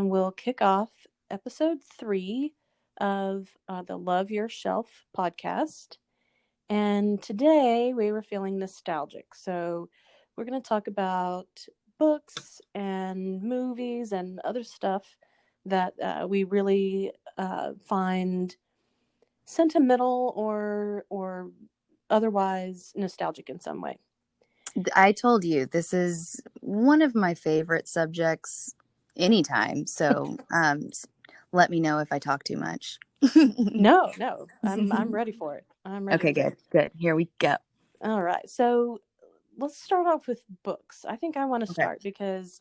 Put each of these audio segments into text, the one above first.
and we'll kick off episode 3 of the Love Your Shelf podcast. And today we were feeling nostalgic. So we're going to talk about books and movies and other stuff that we really find sentimental or otherwise nostalgic in some way. I told you this is one of my favorite subjects anytime. So let me know if I talk too much. No, I'm ready for it. I'm ready. Okay, good. Here we go. All right. So let's start off with books. I think I want to Okay. start because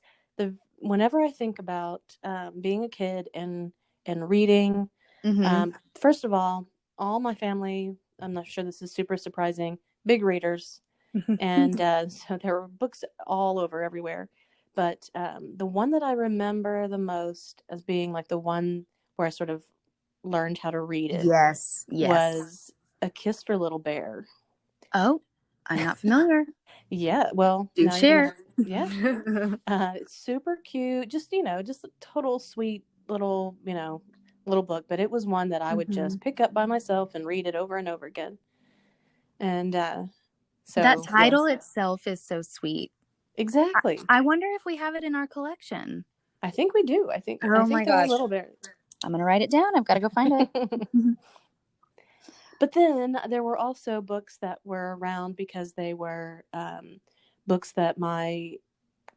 whenever I think about being a kid and reading, first of all my family, I'm not sure this is super surprising, big readers. And so there were books all over everywhere. But the one that I remember the most as being like the one where I sort of learned how to read it was A Kiss for Little Bear. Oh, I'm not familiar. Yeah, well, Do share. It's super cute. Just a total sweet little little book. But it was one that I would just pick up by myself and read it over and over again. And so that title itself is so sweet. Exactly. I wonder if we have it in our collection. I think we do. I think my gosh, a little bit. I'm gonna write it down. I've got to go find it. But then there were also books that were around because they were books that my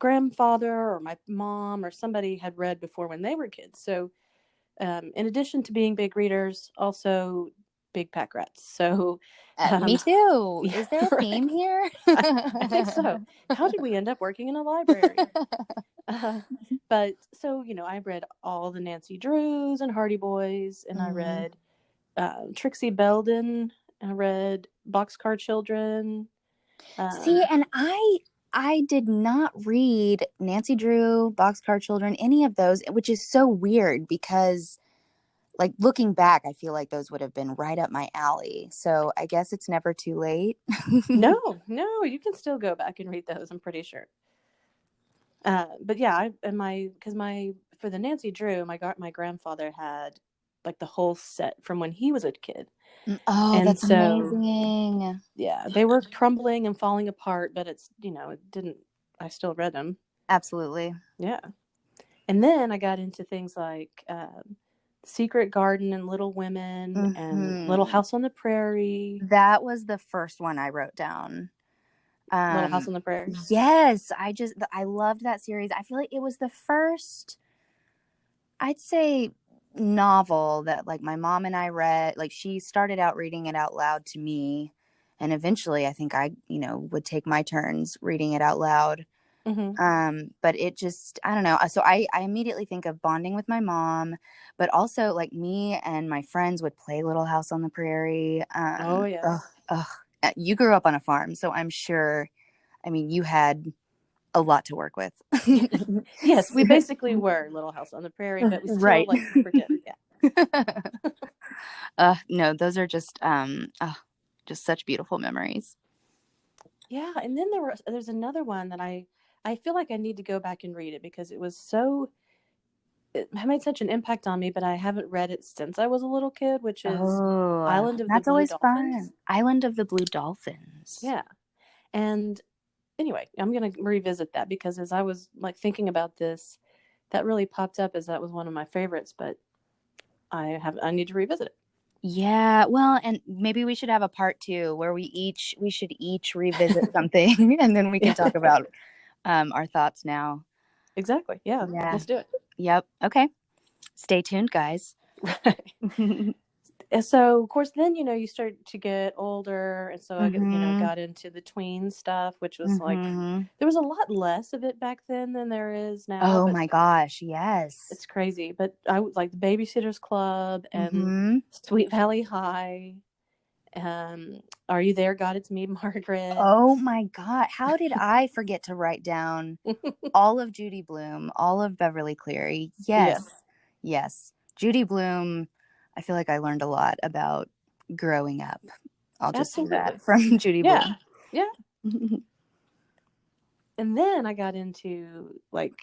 grandfather or my mom or somebody had read before when they were kids. So in addition to being big readers, also big pack rats. So me too. Yeah, is there a theme here? I think so. How did we end up working in a library? But so I read all the Nancy Drews and Hardy Boys, and I read Trixie Belden. I read Boxcar Children. See, and I did not read Nancy Drew, Boxcar Children, any of those, which is so weird because, like, looking back, I feel like those would have been right up my alley. So I guess it's never too late. No, you can still go back and read those, I'm pretty sure. But yeah, for the Nancy Drew, my grandfather had like the whole set from when he was a kid. Oh, and that's amazing. Yeah, they were crumbling and falling apart, but it didn't. I still read them. Absolutely. Yeah. And then I got into things like Secret Garden and Little Women and Little House on the Prairie. That was the first one I wrote down. Little House on the Prairie. Yes, I loved that series. I feel like it was the first, I'd say, novel that like my mom and I read. Like, she started out reading it out loud to me, and eventually I think I would take my turns reading it out loud. But it just, I don't know, so I immediately think of bonding with my mom, but also like me and my friends would play Little House on the Prairie. Oh yeah. You grew up on a farm, so I'm sure, I mean, you had a lot to work with. Yes, we basically were Little House on the Prairie, but we still like super good. Yeah. No, those are just such beautiful memories. Yeah, and then there's another one that I feel like I need to go back and read it because it it made such an impact on me, but I haven't read it since I was a little kid, which is Island of the Blue Dolphins. Fun. Island of the Blue Dolphins. Yeah. And anyway, I'm going to revisit that because as I was like thinking about this, that really popped up as that was one of my favorites, but I need to revisit it. Yeah, well, and maybe we should have a part 2 where we should each revisit something and then we can talk about our thoughts now. Exactly. Yeah. Let's do it. Yep. Okay. Stay tuned, guys. Right. So, of course, then, you start to get older. And so I got into the tween stuff, which was like, there was a lot less of it back then than there is now. Oh, my gosh. Yes. It's crazy. But I was like the Babysitter's Club and Sweet Valley High. Are You There, God? It's Me, Margaret. Oh, my God. How did I forget to write down all of Judy Blume, all of Beverly Cleary? Yes. Judy Blume. I feel like I learned a lot about growing up. I'll just say that from Judy Blume. Yeah. And then I got into like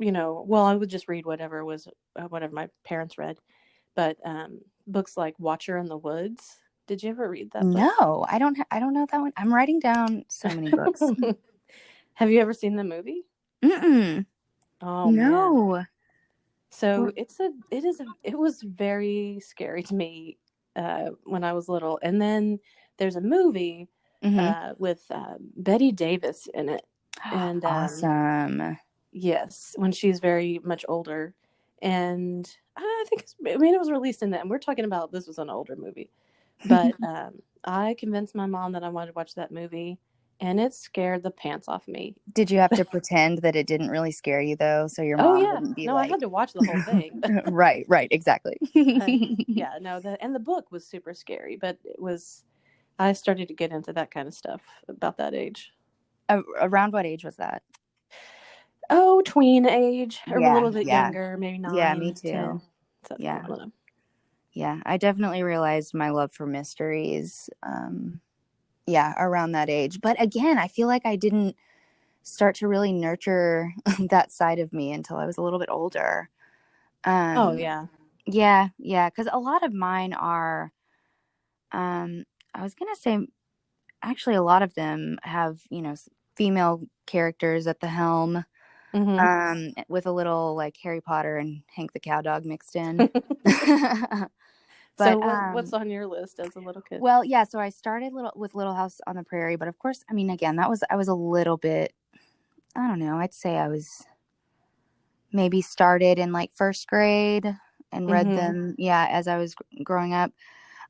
well, I would just read whatever my parents read. But books like Watcher in the Woods. Did you ever read that book? No, I don't know that one. I'm writing down so many books. Have you ever seen the movie? Mm-mm. Oh man. No. So What? it was very scary to me when I was little. And then there's a movie Mm-hmm. with Betty Davis in it, and Awesome. yes, when she's very much older, and I mean it was released in that. And we're talking about this was an older movie, but I convinced my mom that I wanted to watch that movie, and it scared the pants off me. Did you have to pretend that it didn't really scare you though, so your Oh mom yeah, wouldn't be no, I like, had to watch the whole thing. right, right, exactly. But yeah, no, the book was super scary, but I started to get into that kind of stuff about that age. Around what age was that? Oh, tween age, or a Yeah, little bit yeah, younger, maybe yeah, me 9, too. 10. So Yeah, I don't know. yeah. I definitely realized my love for mysteries. Yeah, around that age. But again, I feel like I didn't start to really nurture that side of me until I was a little bit older. Oh Um, yeah. yeah, yeah, because a lot of mine are, I was gonna say, actually, a lot of them have, female characters at the helm, Hmm. with a little like Harry Potter and Hank the Cowdog mixed in. So But what's on your list as a little kid? well, yeah, so I started with Little House on the Prairie, but of course, I mean, again, I was a little bit, I don't know, I'd say I was maybe started in like first grade and read Hmm. them, yeah, as I was growing up.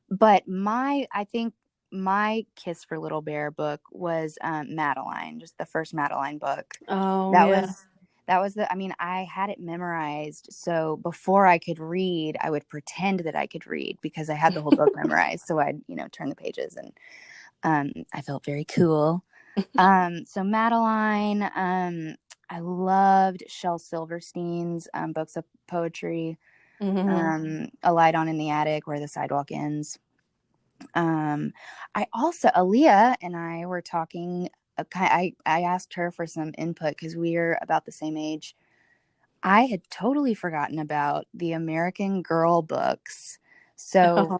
But I think my Kiss for Little Bear book was Madeline, just the first Madeline book. Oh That yeah. was I mean, I had it memorized. So before I could read, I would pretend that I could read because I had the whole book memorized. So I'd, turn the pages, and I felt very cool. So Madeline, I loved Shel Silverstein's books of poetry. Hmm. A Light On in the Attic, Where the Sidewalk Ends. I also, Aaliyah and I were talking. I asked her for some input because we're about the same age. I had totally forgotten about the American Girl books. So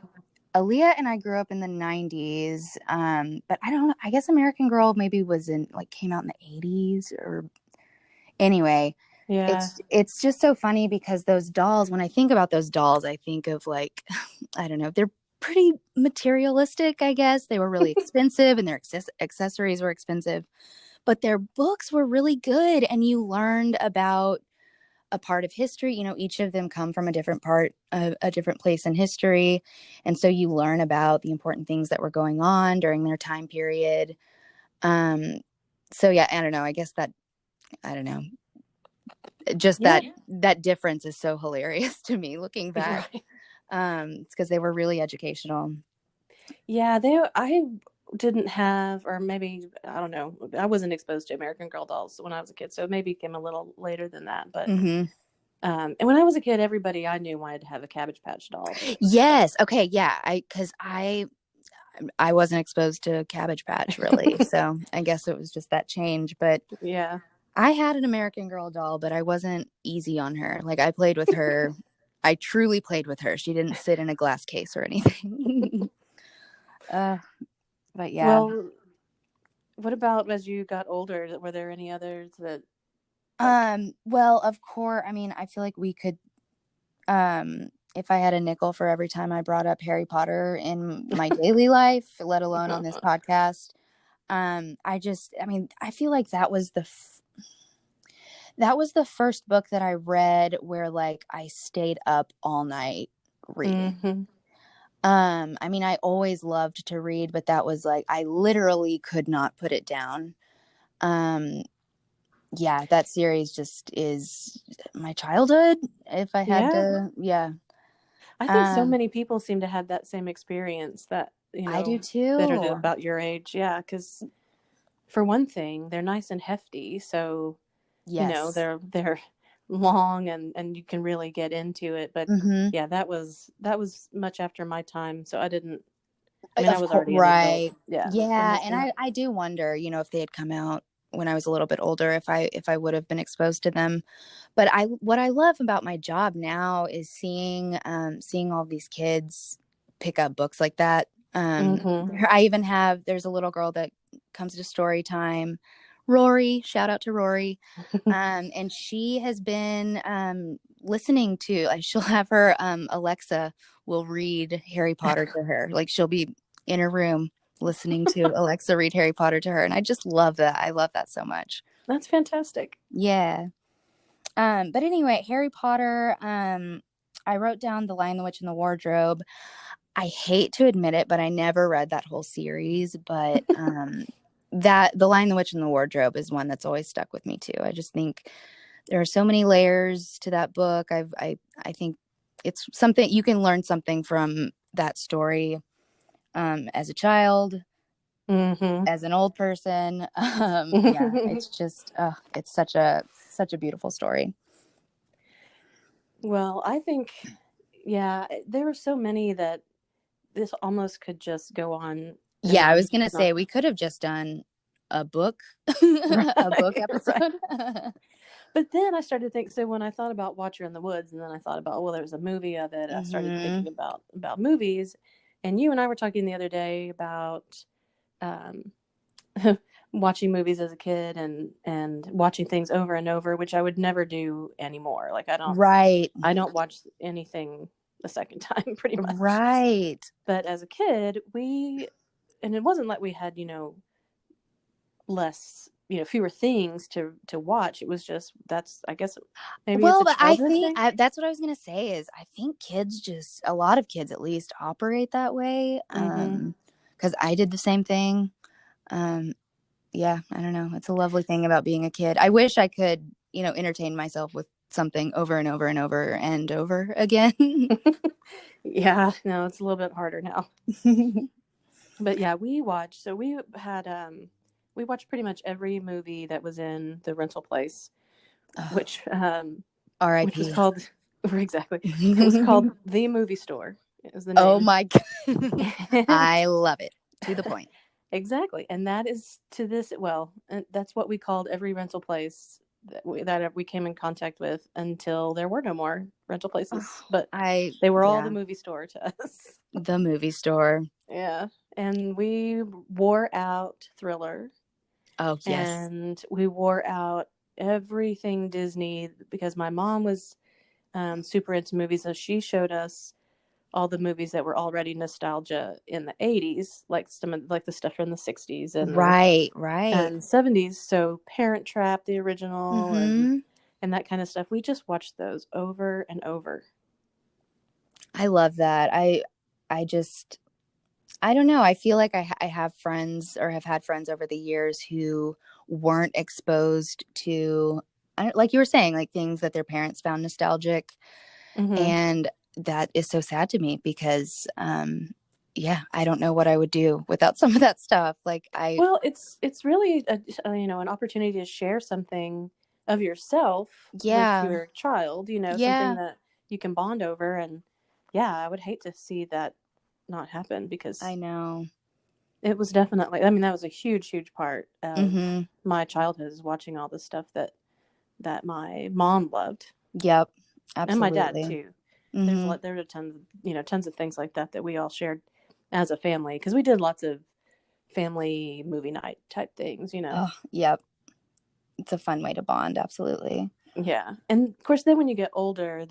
Aaliyah and I grew up in the 90s, but I don't know. I guess American Girl maybe came out in the 80s, or anyway. Yeah. It's just so funny because those dolls, when I think about those dolls, I think of like, I don't know, they're pretty materialistic, I guess. They were really expensive, and their accessories were expensive, but their books were really good, and you learned about a part of history. Each of them come from a different part of a different place in history, and so you learn about the important things that were going on during their time period. um so yeah, I don't know, I guess that, I don't know, just Yeah. that difference is so hilarious to me looking back. Right. It's because they were really educational. Yeah, I didn't have, or maybe I don't know. I wasn't exposed to American Girl dolls when I was a kid, so it maybe came a little later than that. But Hmm. and when I was a kid, everybody I knew wanted to have a Cabbage Patch doll. So Yes, okay, yeah, because I wasn't exposed to Cabbage Patch really, so I guess it was just that change. But yeah. I had an American Girl doll, but I wasn't easy on her. Like, I played with her. I truly played with her. She didn't sit in a glass case or anything. uh, but yeah. Well, what about as you got older? Were there any others that like? Well, of course, I mean, I feel like we could, if I had a nickel for every time I brought up Harry Potter in my daily life, let alone on this podcast, I mean, I feel like that was the first book that I read where like I stayed up all night reading. Hmm. I mean, I always loved to read, but that was like, I literally could not put it down. Um, yeah, that series just is my childhood. If I had Yeah, to, yeah. I think so Um, many people seem to have that same experience that I do that are too. about your age. Yeah, because for one thing, they're nice and hefty, so Yes. they're long and you can really get into it. But Mm-hmm. yeah, that was much after my time, so I didn't. I mean, I Of was course, already an adult. right. Yeah, when Yeah, those and came. I do wonder, if they had come out. when I was a little bit older if I would have been exposed to them. But what I love about my job now is seeing all these kids pick up books like that. I even there's a little girl that comes to story time, Rory, shout out to Rory. And she has been listening to, she'll have her Alexa will read Harry Potter to her. Like she'll be in her room listening to Alexa read Harry Potter to her. And I just love that. I love that so much. That's fantastic. Yeah. But anyway, Harry Potter, I wrote down The Lion, the Witch, and the Wardrobe. I hate to admit it, but I never read that whole series. But that The Lion, the Witch, and the Wardrobe is one that's always stuck with me too. I just think there are so many layers to that book. I think it's something you can learn something from that story as a child, as an old person. Yeah, it's just it's such a beautiful story. Well, I think, yeah, there are so many that this almost could just go on. Yeah, I was gonna say we could have just done a book, a book episode. Right. But then I started to think. So when I thought about Watcher in the Woods, and then I thought about, well, there was a movie of it. I started thinking about movies, and you and I were talking the other day about watching movies as a kid and watching things over and over, which I would never do anymore. Like I don't watch anything a second time, pretty much. Right. But as a kid, and it wasn't like we had, less, fewer things to watch. It was just, I guess maybe it's a I think thing. That's what I was going to say is I think kids a lot of kids at least operate that way. Cause I did the same thing. Yeah, I don't know. It's a lovely thing about being a kid. I wish I could, entertain myself with something over and over and over and over again. Yeah, no, it's a little bit harder now. But yeah, we watched pretty much every movie that was in the rental place, which was called exactly. It was called The Movie Store. It was the name. Oh my God. I love it. To the point. Exactly. And that is to this, that's what we called every rental place that we came in contact with until there were no more rental places. But they were all the movie store to us. The movie store. Yeah. And we wore out Thriller. Oh, yes. And we wore out everything Disney because my mom was super into movies. So she showed us all the movies that were already nostalgia in the 80s, like some of like the stuff from the 60s and and 70s. So Parent Trap, the original, and that kind of stuff. We just watched those over and over. I love that. I don't know. I feel like I have friends or have had friends over the years who weren't exposed to, like you were saying, like things that their parents found nostalgic. And that is so sad to me because, I don't know what I would do without some of that stuff. Well, it's really an opportunity to share something of yourself with your child, something that you can bond over. And I would hate to see that not happen because I know it was definitely, that was a huge part of my childhood, is watching all the stuff that my mom loved. Yep. Absolutely. And my dad too. There are tons of things like that we all shared as a family, because we did lots of family movie night type things, Oh, yep. It's a fun way to bond. Absolutely. Yeah. And of course, then when you get older,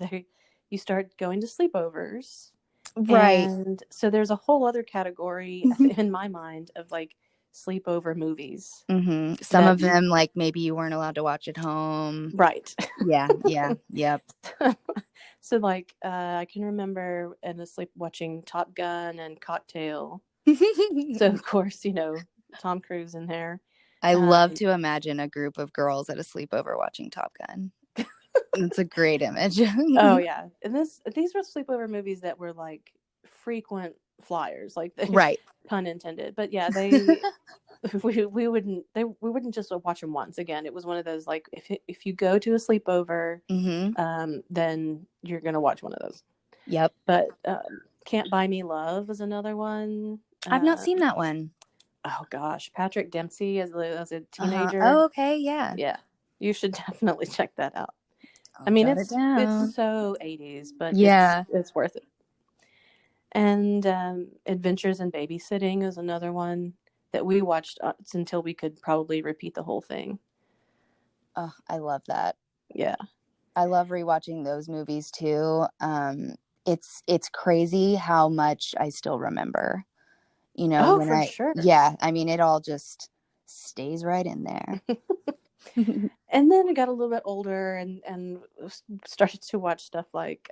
you start going to sleepovers. Right. And so there's a whole other category in my mind of like sleepover movies. Some of them, like maybe you weren't allowed to watch at home. Right. Yeah. Yep. So like I can remember watching Top Gun and Cocktail. So of course, Tom Cruise in there. I love to imagine a group of girls at a sleepover watching Top Gun. It's a great image. Oh yeah. And these were sleepover movies that were like frequent flyers, like right, pun intended. But yeah, we wouldn't just watch them once. Again, it was one of those, like, if you go to a sleepover, then you're gonna watch one of those. Yep. But Can't Buy Me Love was another one. I've not seen that one. Oh gosh, Patrick Dempsey as a Uh-huh. teenager. Oh, okay, yeah. Yeah, you should definitely check that out. I I'll mean, jot it it's down. so 80s, but Yeah. it's worth it. And Adventures in Babysitting is another one that we watched until we could probably repeat the whole thing. Oh, I love that. Yeah. I love rewatching those movies too. It's crazy how much I still remember. You know, Oh, for sure. yeah, I mean, it all just stays right in there. And then I got a little bit older and started to watch stuff like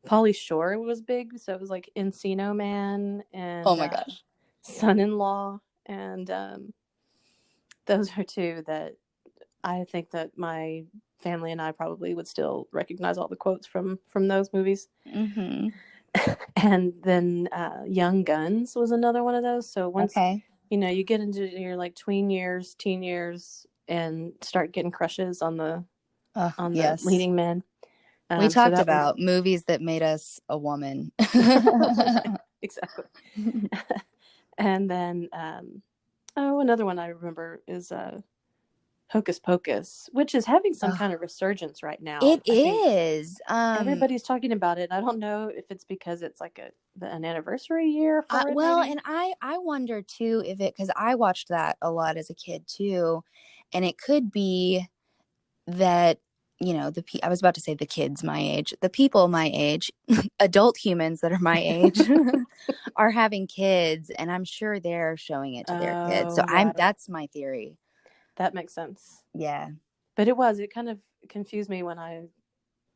Pauly Shore was big, so it was like Encino Man Oh and my gosh. Son-in-Law, and those are two that I think that my family and I probably would still recognize all the quotes from those movies. Mm-hmm. And then Young Guns was another one of those. So once Okay. you get into your like tween years, teen years, and start getting crushes on the Oh, yes. leading men. We So talked that was about movies that made us a woman. right, exactly. And then another one I remember is Hocus Pocus, which is having some Oh, kind of resurgence right now. it I think is. everybody's talking about it. I don't know if it's because it's like an anniversary year for it, Well, maybe. and I wonder too if it, because I watched that a lot as a kid too, and it could be that, you know, I was about to say the kids my age, the people my age, adult humans that are my age are having kids, and I'm sure they're showing it to their kids. So Oh, right. that's my theory. That makes sense. Yeah. But it kind of confused me when I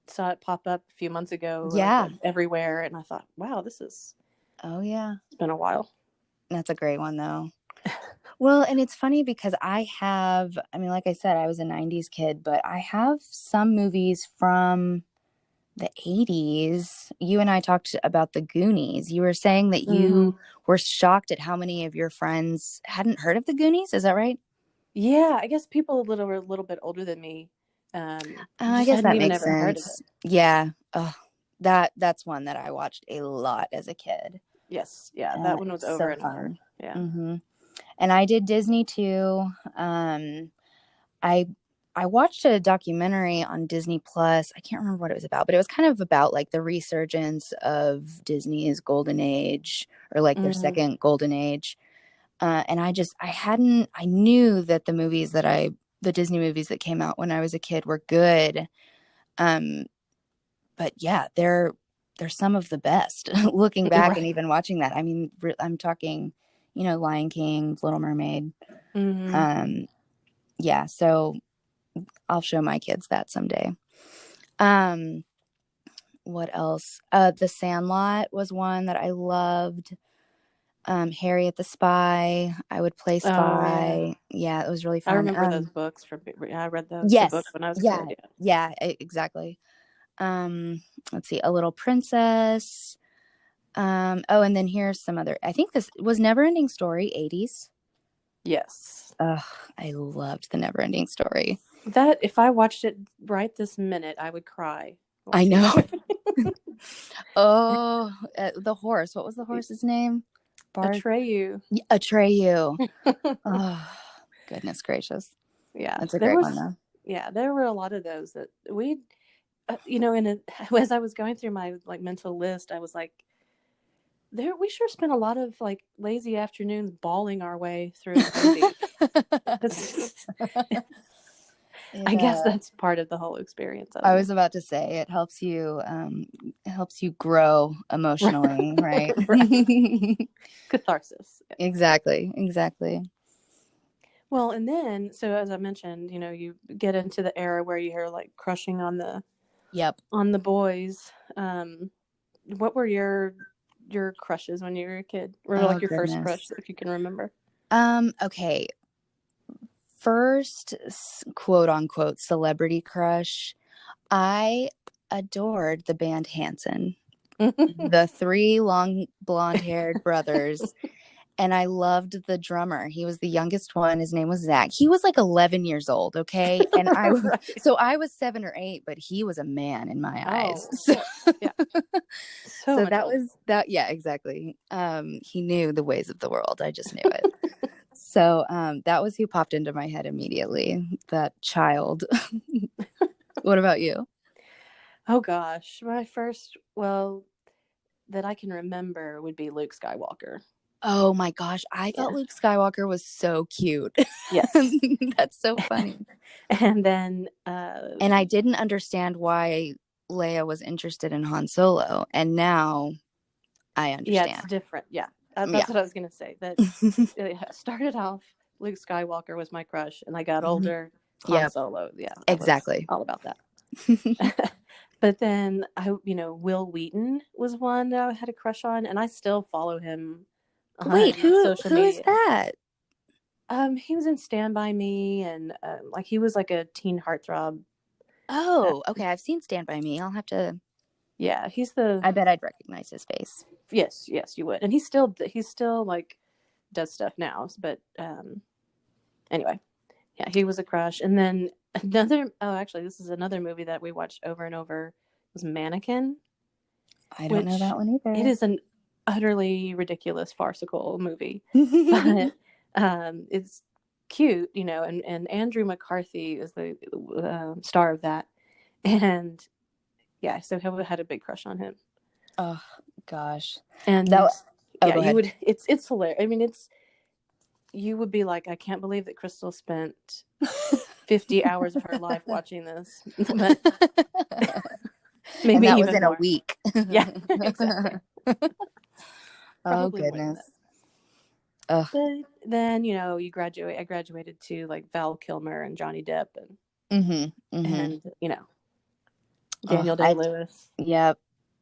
saw it pop up a few months ago, like Yeah. everywhere, and I thought, wow, Oh yeah. it's been a while. That's a great one though. Well, and it's funny because I mean, like I said, I was a 90s kid, but I have some movies from the 80s. You and I talked about the Goonies. You were saying that Hmm. you were shocked at how many of your friends hadn't heard of the Goonies. Is that right? Yeah, I guess people were a little bit older than me I just guess hadn't that even makes ever heard of it. sense. Yeah. Oh, that's one that I watched a lot as a kid. Yes, yeah, that one was It's over so and over. fun. Yeah. Hmm. And I did Disney too. I I watched a documentary on Disney Plus. I can't remember what it was about, but it was kind of about like the resurgence of Disney's golden age, or like their Hmm. second golden age. And I knew that the Disney movies that came out when I was a kid were good. Um, but yeah, they're some of the best. Looking back and Right. even watching that, I mean, I'm talking, you know, Lion King, Little Mermaid. Hmm. Um, yeah, so I'll show my kids that someday. Um, what else? The Sandlot was one that I loved. Harriet the Spy. I would play Oh yeah, spy. Yeah, it was really I fun. remember those books from. I read the book Yes. when I was a Yeah. kid. Yeah. Yeah, exactly. Let's see, A Little Princess. Oh, and then here's some other. I think this was Neverending Story, 80s. Yes. Ugh, I loved the Neverending Story. That if I watched it right this minute, I would cry I watching know. it. Oh, the horse. What was the horse's name? Bard. Atreyu. Atreyu. Oh, goodness gracious. Yeah, That's a great one though. there were a lot of those that we, in as I was going through my like mental list, I was like, we sure spent a lot of like lazy afternoons bawling our way through a movie. It I guess that's part of the whole experience. I I don't was know. about to say it helps you grow emotionally, right? Right. Catharsis. Yeah. Exactly, exactly. Well, and then so as I mentioned, you get into the era where you're like crushing Yep. on the boys. What were your crushes when you were a kid? Or Oh like your first crush, goodness. if you can remember? Okay. First quote unquote celebrity crush. I adored the band Hansen. The three long blonde haired brothers. And I loved the drummer. He was the youngest one. His name was Zach. He was like 11 years old. Okay. And Right. so I was 7 or 8, but he was a man in my eyes. Oh, So, yeah. So so much that older. was that. Yeah, exactly. He knew the ways of the world. I just knew it. So, that was who popped into my head immediately. That child. What about you? Oh gosh, my first, well, that I can remember would be Luke Skywalker. Oh my gosh. I Yeah. thought Luke Skywalker was so cute. Yes. That's so funny. And then And I didn't understand why Leia was interested in Han Solo. And now I yeah, it's understand. different. Yeah. Yeah. That's what I was going to say. That it started off Luke Skywalker was my crush, and I got Mhm. older, Han Yep. Solo. Yeah, that was Exactly. all about that. But then Will Wheaton was one that I had a crush on, and I still follow him Wait, on social who is media. that? He was in Stand By Me, and like he was like a teen heartthrob. Oh, okay. I've seen Stand By Me. I'll have to. Yeah, I bet I'd recognize his face. yes, you would, and he's still like does stuff now. But anyway, yeah, he was a crush. And then actually, this is another movie that we watched over and over. It was Mannequin, I don't know which that one it either. is an utterly ridiculous, farcical movie, but it's cute, and Andrew McCarthy is the star of that, and yeah, so I had a big crush on him, Oh gosh. and That. Oh, yeah, go you ahead. would. It's hilarious. I mean, you would be like, I can't believe that Crystal spent 50 hours of her life watching this, but And maybe that was even in a more. week. Yeah, exactly. Oh Probably more than goodness. that. Ugh. But then, I graduated to like Val Kilmer and Johnny Depp Mhm. Mhm. and Oh, Daniel Day-Lewis. yep.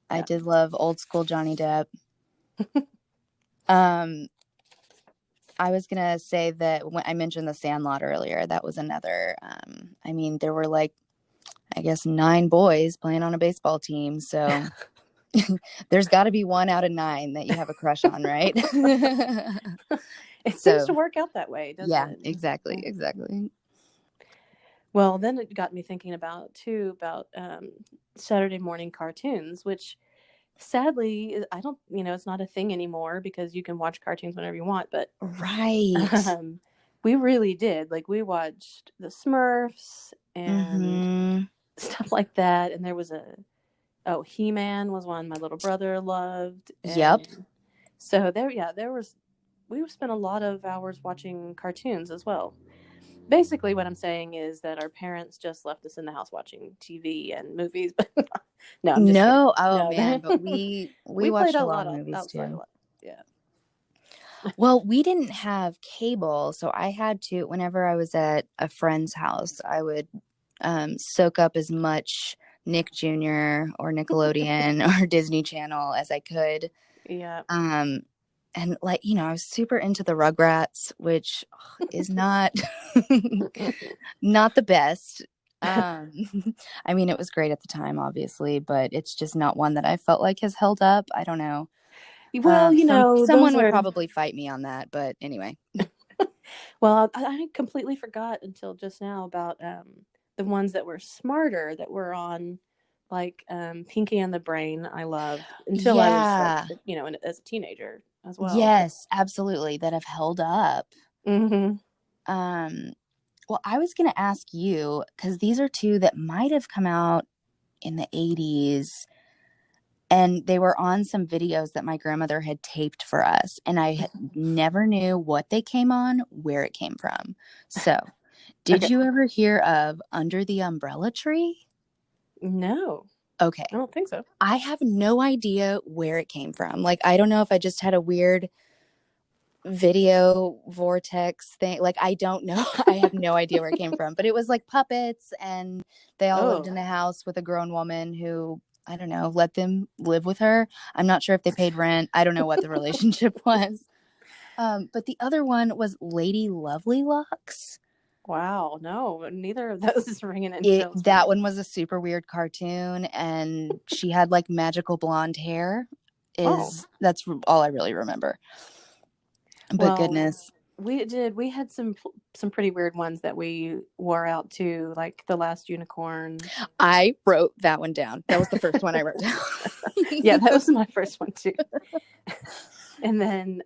I Yeah. did love old school Johnny Depp. Um, I was gonna say that when I mentioned The Sandlot earlier, that was another. I mean, there were like, I guess, 9 boys playing on a baseball team, so there's got to be 1 out of 9 that you have a crush on, right? It seems So, to work out that way, doesn't yeah, it? exactly, Mhm. exactly. Well, then it got me thinking about Saturday morning cartoons, which sadly I don't, it's not a thing anymore because you can watch cartoons whenever you want. But Right. um, we really did. Like we watched the Smurfs and Mm-hmm. stuff like that. And there was He-Man was one my little brother loved, Yep. and so we spent a lot of hours watching cartoons as well. Basically, what I'm saying is that our parents just left us in the house watching TV and movies. But no, I'm just kidding. No, oh No, man, but we we played watched a a lot lot of movies outside a too. lot. Yeah. Well, we didn't have cable, so I had to, whenever I was at a friend's house, I would soak up as much Nick Jr. or Nickelodeon or Disney Channel as I could. Yeah. And like, I was super into the Rugrats, which is not not the best. Um, I mean, it was great at the time, obviously, but it's just not one that I felt like has held up. I don't know. Well, Someone those would are. probably fight me on that, but anyway. Well, I completely forgot until just now about the ones that were smarter that were on, like Pinky and the Brain. I loved until I was like, Yeah. as a teenager as well. Yes, absolutely. That have held up. Mm-hmm. Um, well, I was going to ask you, because these are two that might have come out in the 80s, and they were on some videos that my grandmother had taped for us, and I never knew what they came on, where it came from. So, did Okay. you ever hear of Under the Umbrella Tree? No, Okay. I don't think so. I have no idea where it came from. Like, I don't know if I just had a weird video vortex thing. Like, I don't know. I have no idea where it came from, but it was like puppets, and they all lived Oh, in a house with a grown woman who, I don't know, let them live with her. I'm not sure if they paid rent. I don't know what the relationship was. But the other one was Lady Lovely Locks. wow. No, neither of those is ringing any bells for That me. one was a super weird cartoon, and she had like magical blonde hair. Oh, That's all I really remember. But Well, goodness, we did. We had some pretty weird ones that we wore out too, like The Last Unicorn. I wrote that one down. That was the first one I wrote down. Yeah, that was my first one too. And then,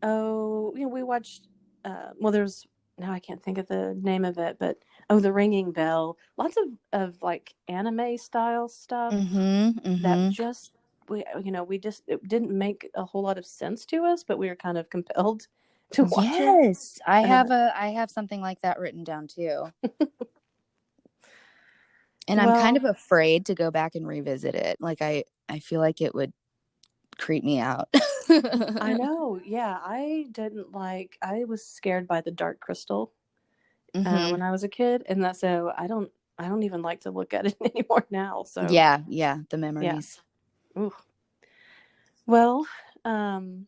we watched. Well, there's now I can't think of the name of it, but The Ringing Bell. Lots of like anime style stuff that Mm-hmm. just we just it didn't make a whole lot of sense to us, but we were kind of compelled to watch it. Yes, Uh, I have something like that written down too. And I'm kind well, of afraid to go back and revisit it. Like I feel like it would creep me out. I know. Yeah, I didn't like. I was scared by the Dark Crystal Mm-hmm. when I was a kid, and that's so I don't even like to look at it anymore now. So Yeah, yeah, the yeah. memories. Ooh. Well, um,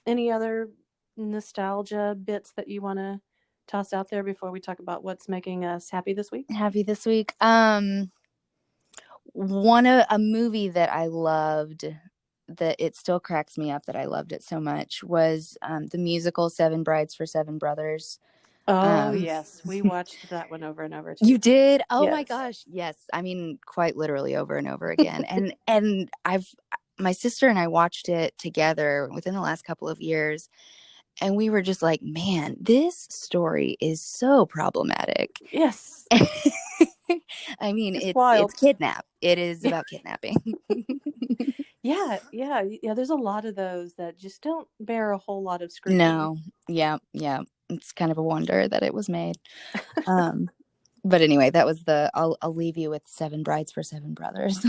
any other nostalgia bits that you want to toss out there before we talk about what's making us happy this week? Happy this week. A movie that I loved, that it still cracks me up that I loved it so much, was the musical Seven Brides for Seven Brothers. Oh, Um, yes. We watched that one over and over you too. did? Oh my Yes. gosh, yes. I mean, quite literally over and over again. And I've my sister and I watched it together within the last couple of years, and we were just like, man, this story is so problematic. Yes. I mean, Just it's wild. kidnap. It is about kidnapping. Yeah, yeah, yeah. There's a lot of those that just don't bear a whole lot of scrutiny. No. Yeah, yeah. It's kind of a wonder that it was made. Um, but anyway, that was I'll leave you with Seven Brides for Seven Brothers.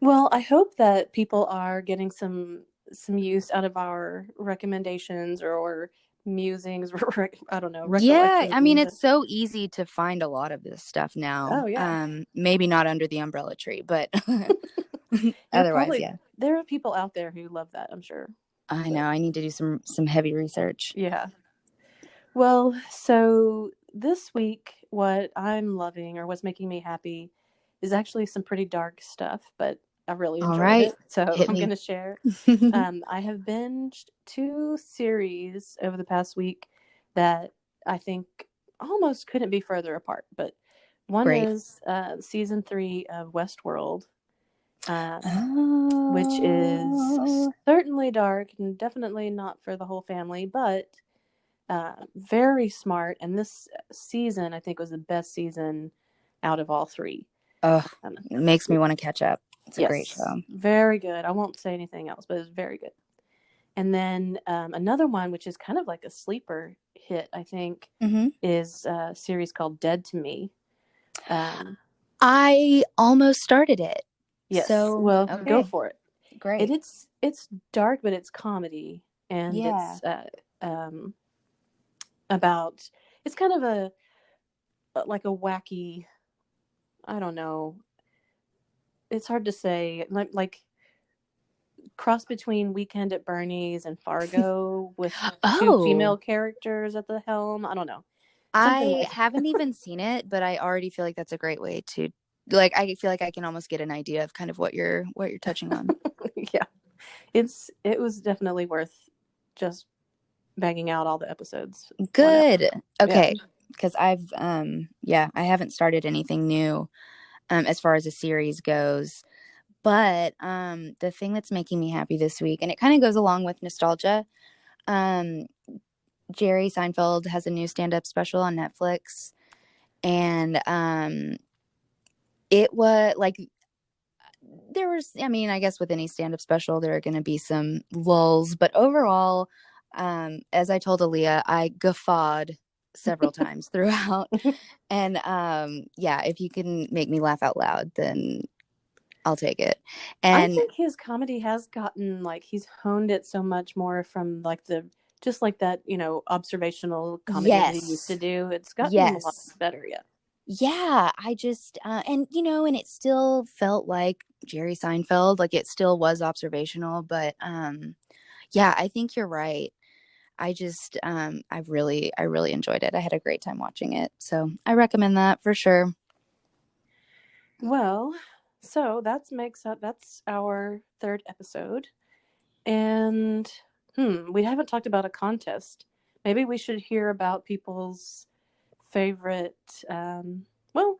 Well, I hope that people are getting some use out of our recommendations or musings or I don't know, Yeah, I mean, recollections. it's so easy to find a lot of this stuff now. Oh yeah. Maybe not under the umbrella tree, but You're otherwise, probably yeah. there are people out there who love that, I'm sure. I know. But I need to do some heavy research. yeah. Well, so this week, what I'm loving or what's making me happy is actually some pretty dark stuff, but I really All enjoyed right, it. So hit I'm going me. to share. I have binged two series over the past week that I think almost couldn't be further apart. But one Great. is season 3 of Westworld, um, which is Oh, certainly dark and definitely not for the whole family, but very smart. And this season, I think, was the best season out of all three. oh, Um, it makes me want to catch up. It's a great yes, show. very good. I won't say anything else, but it's very good. And then another one, which is kind of like a sleeper hit, I think, Hmm. is a series called Dead to Me. Um, I almost started it. yes, So, well, go okay, for it. great. It's dark, but it's comedy, and Yeah. it's um, about it's kind of a like a wacky. I don't know. It's hard to say. Like cross between Weekend at Bernie's and Fargo with two Oh, female characters at the helm. I don't know. Something I like haven't even seen it, but I already feel like that's a great way to like I feel like I can almost get an idea of kind of what you're touching on. yeah. It was definitely worth just banging out all the episodes one after. Good. Yeah. Okay, because I've yeah, I haven't started anything new as far as a series goes. But the thing that's making me happy this week, and it kind of goes along with nostalgia, um Jerry Seinfeld has a new stand-up special on Netflix, and it was like there was, I mean, I guess with any stand-up special there are going to be some lulls, but overall, as I told Aaliyah, I guffawed several times throughout. And yeah, if you can make me laugh out loud, then I'll take it. I And think his comedy has gotten like he's honed it so much more from like the just like that, observational comedy that he used to yes, do. It's gotten a lot yes, better, yeah. yeah, I just and and it still felt like Jerry Seinfeld, like it still was observational, but yeah, I think you're right. I just I really enjoyed it. I had a great time watching it. So, I recommend that for sure. Well, so that's our third episode. And We haven't talked about a contest. Maybe we should hear about people's favorite,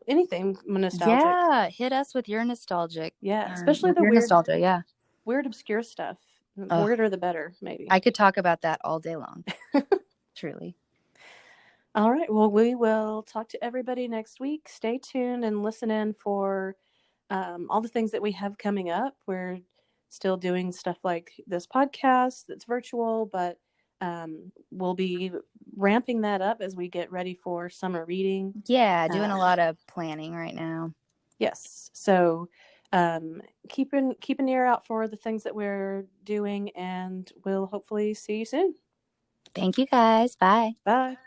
anything nostalgic. Yeah, hit us with your nostalgic. Yeah, especially With the your nostalgia, yeah. weird, obscure stuff. The Oh, weirder the better, maybe. I could talk about that all day long. Truly. All right. Well, we will talk to everybody next week. Stay tuned and listen in for all the things that we have coming up. We're still doing stuff like this podcast that's virtual, but we'll be ramping that up as we get ready for summer reading. Yeah, doing a lot of planning right now. Yes. So keep an ear out for the things that we're doing, and we'll hopefully see you soon. Thank you guys. Bye. Bye.